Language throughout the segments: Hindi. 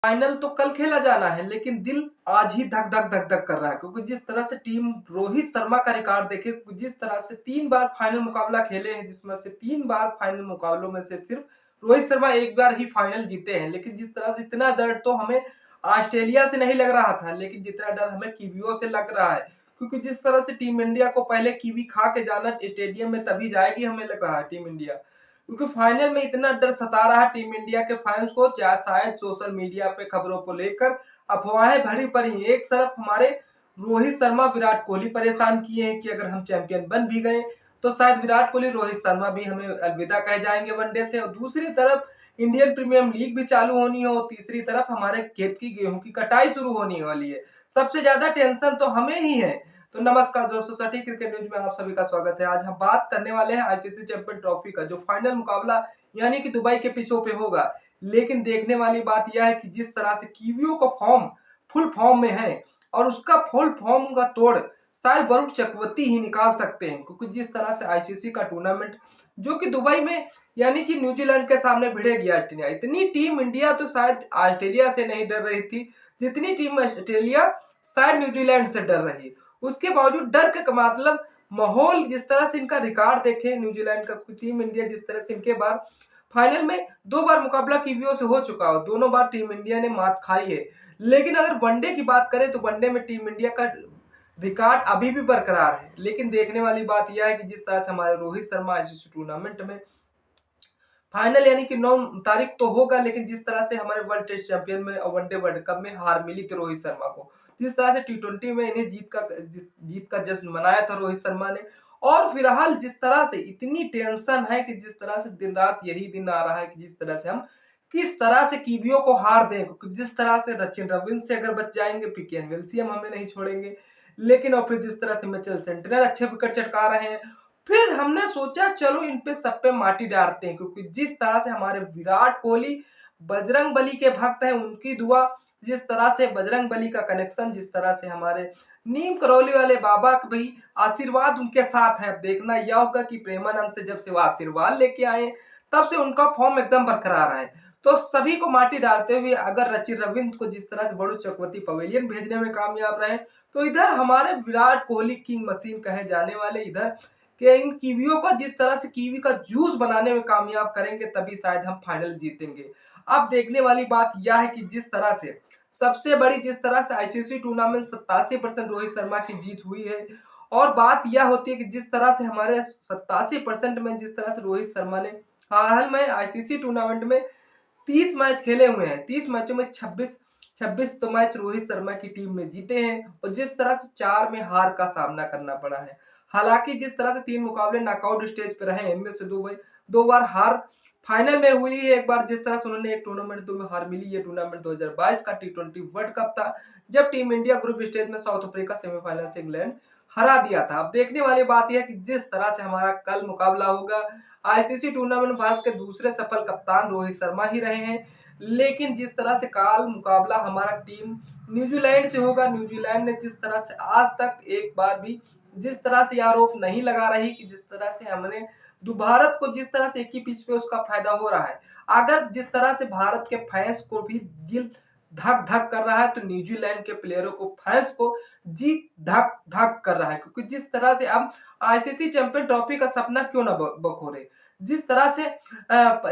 फाइनल तो कल खेला जाना है, लेकिन दिल आज ही धक धक धक धक कर रहा है, क्योंकि जिस तरह से टीम रोहित शर्मा का रिकॉर्ड देखे, जिस तरह से 3 बार फाइनल मुकाबला खेले हैं, जिसमें से 3 बार फाइनल मुकाबलों में से सिर्फ रोहित शर्मा एक बार ही फाइनल जीते हैं। लेकिन जिस तरह से इतना डर तो हमें ऑस्ट्रेलिया से नहीं लग रहा था, लेकिन जितना डर हमें कीवियों से लग रहा है, क्योंकि जिस तरह से टीम इंडिया को पहले कीवी खा के जाना स्टेडियम में तभी जाएगी, हमें लग रहा है टीम इंडिया, क्योंकि फाइनल में इतना डर सता रहा है टीम इंडिया के फैंस को। शायद सोशल मीडिया पे खबरों को लेकर अफवाहें भरी पड़ी। एक तरफ हमारे रोहित शर्मा विराट कोहली परेशान किए हैं कि अगर हम चैंपियन बन भी गए तो शायद विराट कोहली रोहित शर्मा भी हमें अलविदा कह जाएंगे वनडे से, और दूसरी तरफ इंडियन प्रीमियर लीग भी चालू होनी है, और तीसरी तरफ हमारे खेत की गेहूं की कटाई शुरू होने वाली है। सबसे ज्यादा टेंशन तो हमें ही है। तो नमस्कार दोस्तों, सटीक क्रिकेट न्यूज में आप सभी का स्वागत है। आज हम बात करने वाले हैं आईसीसी चैंपियन ट्रॉफी का, जो फाइनल मुकाबला यानी कि दुबई के पिचों पे होगा। लेकिन देखने वाली बात यह है कि जिस तरह से कीवियों का फॉर्म फुल फॉर्म में है, और उसका फुल फॉर्म का तोड़ शायद वरुण चक्रवर्ती ही निकाल सकते हैं, क्योंकि जिस तरह से आईसीसी का टूर्नामेंट जो कि दुबई में यानी कि न्यूजीलैंड के सामने भिड़ेगी ऑस्ट्रेलिया, इतनी टीम इंडिया तो शायद ऑस्ट्रेलिया से नहीं डर रही थी जितनी टीम ऑस्ट्रेलिया शायद न्यूजीलैंड से डर रही। उसके बावजूद डर का मतलब माहौल, जिस तरह से इनका रिकॉर्ड देखें न्यूजीलैंड का, टीम इंडिया जिस तरह से इनके बार फाइनल में 2 बार मुकाबला कीवियों से हो चुका है, दोनों बार टीम इंडिया ने मात खाई है। लेकिन अगर वनडे की बात करें तो वनडे में टीम इंडिया का रिकॉर्ड अभी भी बरकरार है। लेकिन देखने वाली बात यह है कि जिस तरह से हमारे रोहित शर्मा आईसीसी टूर्नामेंट में फाइनल यानी कि 9 तारीख तो होगा, लेकिन जिस तरह से हमारे वर्ल्ड टेस्ट चैंपियन में और वनडे वर्ल्ड कप में हार मिली थी रोहित शर्मा को, जिस तरह से टी20 में इन्हें जीत का जश्न मनाया था रोहित शर्मा ने, और फिलहाल जिस तरह से इतनी टेंशन है कि जिस तरह से दिन रात यही दिन आ रहा है कि जिस तरह से हम किस तरह से कीवियों को हार दें, क्योंकि जिस तरह से सचिन रविंद्र से अगर बच जाएंगे, पीके विलियम्स हमें नहीं छोड़ेंगे, लेकिन और फिर जिस तरह से मिचेल सेंटनर अच्छे विकेट चटका रहे हैं, फिर हमने सोचा चलो इन पे सब पे माटी डालते हैं, क्योंकि जिस तरह से हमारे विराट कोहली बजरंग बली के भक्त हैं, उनकी दुआ, जिस तरह से बजरंग बली का कनेक्शन, जिस तरह से हमारे नीम करौली वाले बाबा का भी आशीर्वाद उनके साथ है। अब देखना यह होगा कि प्रेमानंद से जब से वो आशीर्वाद लेके आए तब से उनका फॉर्म एकदम बरकरार है। तो सभी को माटी डालते हुए अगर सचिन रविंद्र को जिस तरह से बड़ू चक्रवर्ती पवेलियन भेजने में कामयाब रहे, तो इधर हमारे विराट कोहली किंग मशीन कहे जाने वाले इधर कि इन कीवियों का जिस तरह से कीवी का जूस बनाने में कामयाब करेंगे, तभी शायद हम फाइनल जीतेंगे। अब देखने वाली बात यह है कि जिस तरह से सबसे बड़ी जिस तरह से आईसीसी टूर्नामेंट 87% रोहित शर्मा की जीत हुई है, और बात यह होती है कि जिस तरह से हमारे 87% में जिस तरह से रोहित शर्मा ने हाल में आईसीसी टूर्नामेंट में 30 मैच खेले हुए हैं, 30 मैचों में 26 तो मैच रोहित शर्मा की टीम में जीते हैं, और जिस तरह से 4 में हार का सामना करना पड़ा है। हालांकि जिस तरह से 3 मुकाबले नॉकआउट स्टेज पे रहे, इनमें से 2 बार हार फाइनल में हुई है। एक बार जिस तरह से उन्होंने एक टूर्नामेंट 2 में हार मिली, ये टूर्नामेंट 2022 का टी20 वर्ल्ड कप था, जब टीम इंडिया ग्रुप स्टेज में साउथ अफ्रीका सेमीफाइनल से इंग्लैंड हरा दिया था। अब देखने वाली बात यह है कि जिस तरह से हमारा कल मुकाबला होगा, आईसीसी टूर्नामेंट भारत के दूसरे सफल कप्तान रोहित शर्मा ही रहे हैं, लेकिन जिस तरह से काल मुकाबला हमारा टीम न्यूजीलैंड से होगा, न्यूजीलैंड ने जिस तरह से आज तक एक बार भी जिस तरह से आरोप नहीं लगा रही कि जिस तरह से हमने भारत को जिस तरह से एक ही पिच पे उसका फायदा हो रहा है, अगर जिस तरह से भारत के फैंस को भी दिल धक धक कर रहा है, तो न्यूजीलैंड के प्लेयरों को फैंस को जी धक धक कर रहा है, क्योंकि जिस तरह से अब आईसीसी चैंपियन ट्रॉफी का सपना क्यों ना बखोरे। जिस तरह से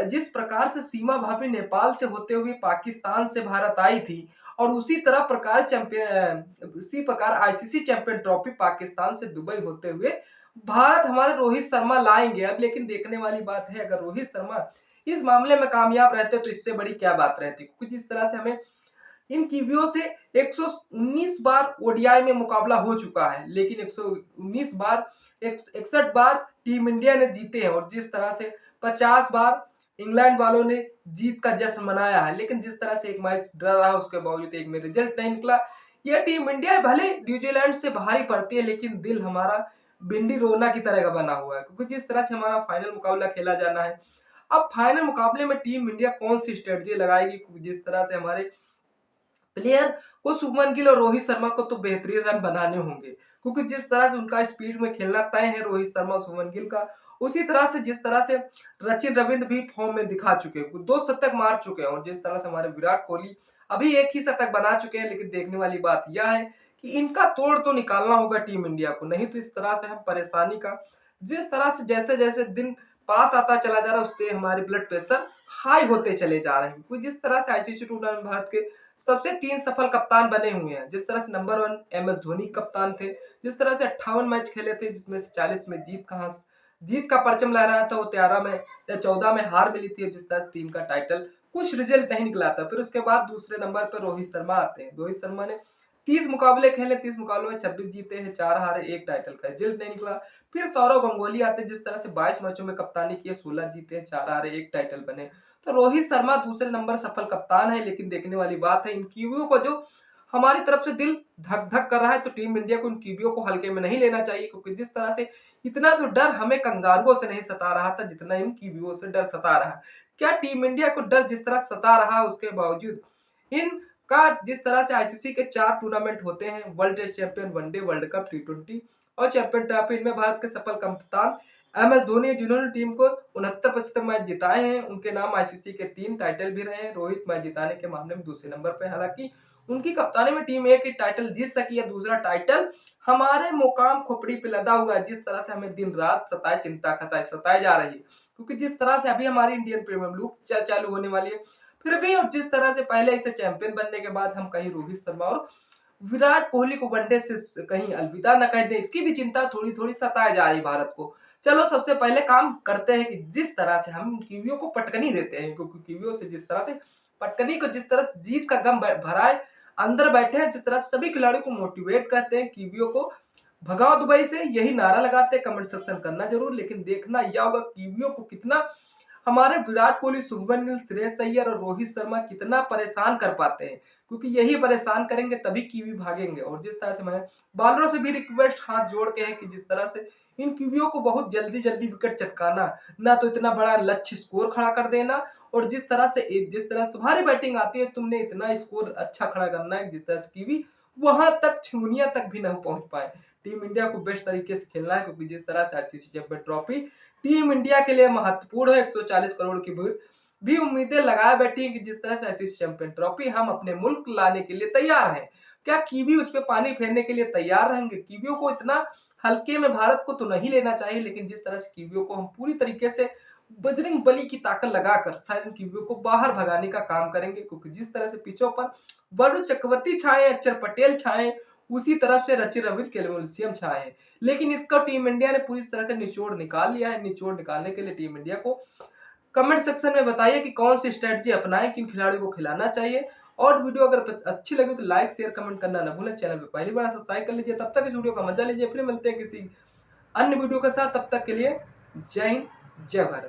जिस प्रकार से सीमा भाभी नेपाल से होते हुए पाकिस्तान से भारत आई थी, और उसी प्रकार आईसीसी चैंपियन ट्रॉफी पाकिस्तान से दुबई होते हुए भारत हमारे रोहित शर्मा लाएंगे। अब लेकिन देखने वाली बात है, अगर रोहित शर्मा इस मामले में कामयाब रहते तो इससे बड़ी क्या बात रहती, क्योंकि जिस तरह से हमें इन कीवियों से 119 बार ओडीआई में मुकाबला हो चुका है, लेकिन 119 बार 61 बार टीम इंडिया ने जीते हैं, और जिस तरह से 50 बार इंग्लैंड वालों ने जीत का जश्न मनाया है। लेकिन जिस तरह से एक मैच ड्रा रहा, उसके बावजूद एक में रिजल्ट नहीं निकला। यह टीम इंडिया भले न्यूजीलैंड से भारी पड़ती है, लेकिन दिल हमारा भिंडी रोना की तरह का बना हुआ है, क्योंकि जिस तरह से हमारा फाइनल मुकाबला खेला जाना है। अब फाइनल मुकाबले में टीम इंडिया कौन सी स्ट्रेटजी लगाएगी, जिस तरह से हमारे प्लेयर को शुभमन गिल और रोहित शर्मा को तो बेहतरीन रन बनाने होंगे, क्योंकि जिस तरह से उनका स्पीड में खेलना तय है रोहित शर्मा और शुभमन गिल का, उसी तरह से जिस तरह से सचिन रविंद्र भी फॉर्म में दिखा चुके हैं, 2 शतक मार चुके हैं, और जिस तरह से हमारे विराट कोहली अभी एक ही शतक बना चुके हैं। लेकिन देखने वाली बात यह है कि इनका तोड़ तो निकालना होगा टीम इंडिया को, नहीं तो इस तरह से हम परेशानी का, जिस तरह से जैसे-जैसे दिन पास आता चला जा रहा है, उससे हमारे ब्लड प्रेशर हाई होते चले जा रहे हैं। क्योंकि जिस तरह से आईसीसी टूर्नामेंट भारत के सबसे 3 सफल कप्तान बने हुए हैं, जिस तरह से नंबर 1 एमएस धोनी कप्तान थे, जिस तरह से 58 मैच खेले थे, जिसमें से 40 में जीत का परचम लहराया था, वो 13 में या 14 में हार मिली थी, जिस तरह टीम का टाइटल कुछ रिजल्ट नहीं निकला था। फिर उसके बाद दूसरे नंबर पर रोहित शर्मा आते हैं। रोहित शर्मा ने 30 मुकाबले खेले, 30 मुकाबलों में 26 जीते हैं, 4 हारे, 1 टाइटल का रिजल्ट नहीं निकला। फिर सौरव गंगोली आते हैं, जिस तरह से 22 मैचों में कप्तानी की है, 16 जीते हैं, 4 हारे, 1 टाइटल बने। तो रोहित शर्मा दूसरे नंबर सफल कप्तान है। लेकिन देखने वाली बात है, इन कीवियों को जो हमारी तरफ से दिल धक धक कर रहा है, तो टीम इंडिया को इन कीवियों को हल्के में नहीं लेना चाहिए। क्योंकि जिस तरह से इतना तो डर हमें कंगारुओं से नहीं सता रहा था, जितना इन कीवियों से डर सता रहा है। क्या टीम इंडिया को डर जिस तरह सता रहा, उसके बावजूद इनका जिस तरह से आईसीसी के 4 टूर्नामेंट होते हैं, world test champion, one day, world cup, टी20 और चैंपियन ट्रॉफी, इनमें भारत के सफल कप्तान एमएस धोनी, जिन्होंने टीम को 69% मैच जिताए हैं। उनके नाम आईसीसी के 3 टाइटल भी रहे हैं। रोहित मैच जिताने के मामले में दूसरे नंबर पे, हालांकि उनकी कप्तानी में टीम एक ही टाइटल जीत सकी है, दूसरा टाइटल हमारे मुकाम खोपड़ी पे लदा हुआ है। जिस तरह से हमें दिन रात सताए, चिंता खताए सताए जा रही है, क्योंकि जिस तरह से अभी हमारी इंडियन प्रीमियर लीग चालू होने वाली है, फिर भी, और जिस तरह से पहले इसे चैंपियन बनने के बाद हम कहीं रोहित शर्मा और विराट कोहली को वनडे से कहीं अलविदा न कह दें, इसकी भी चिंता थोड़ी थोड़ी सताए जा रही भारत को। चलो सबसे पहले काम करते हैं कि जिस तरह से हम कीवियों को पटकनी देते हैं, क्योंकि कीवियों से जिस तरह से पटकनी को, जिस तरह से जीत का गम भराए अंदर बैठे हैं, जिस तरह से सभी खिलाड़ियों को मोटिवेट करते हैं, कीवियों को भगाओ दुबई से, यही नारा लगाते हैं। कमेंट सेक्शन करना जरूर, लेकिन देखना यह होगा कीवियों को कितना हमारे विराट कोहली, शुभमन गिल, श्रेयस अय्यर और रोहित शर्मा कितना परेशान कर पाते हैं। क्योंकि यही परेशान करेंगे तभी कीवी भागेंगे। और जिस तरह से मैं बॉलरों से भी रिक्वेस्ट हाथ जोड़ के है कि जिस तरह से इन कीवियों को बहुत जल्दी जल्दी विकेट चटकाना, ना तो इतना बड़ा लक्ष्य स्कोर खड़ा कर देना, और जिस तरह तुम्हारी बैटिंग आती है, तुमने इतना स्कोर अच्छा खड़ा करना है जिस तरह से कीवी वहां तक, छुनिया तक भी नहीं पहुंच पाए। टीम इंडिया को बेस्ट तरीके से खेलना है, क्योंकि जिस तरह से ICC champion trophy team India के लिए महत्वपूर्ण है। 140 करोड़ की भी उम्मीदें लगाए बैठी हैं कि जिस तरह से आईसीसी चैंपियन ट्रॉफी हम अपने मुल्क लाने के लिए तैयार हैं। क्या कीवी उस पर पानी फेरने के लिए तैयार रहेंगे? कीवियों को इतना हल्के में भारत को तो नहीं लेना चाहिए, लेकिन जिस तरह से कीवियों को हम पूरी तरीके से बजरंग बली की ताकत लगाकर शायद कीवियों को बाहर भगाने का काम करेंगे। क्योंकि जिस तरह से पिचों पर वरुण चक्रवर्ती छाए, अक्षर पटेल छाए, उसी तरफ से सचिन रविंद्र, केवल छाए हैं। लेकिन इसका टीम इंडिया ने पूरी तरह से निचोड़ निकाल लिया है। निचोड़ निकालने के लिए टीम इंडिया को कमेंट सेक्शन में बताइए कि कौन सी स्ट्रेटजी अपनाएं, किन खिलाड़ियों को खिलाना चाहिए। और वीडियो अगर अच्छी लगी तो लाइक, शेयर, कमेंट करना न भूलें। चैनल पे पहली बार सब्सक्राइब कर लीजिए। तब तक इस वीडियो का मजा लीजिए। फिर मिलते हैं किसी अन्य वीडियो के साथ, तब तक के लिए जय हिंद, जय भारत।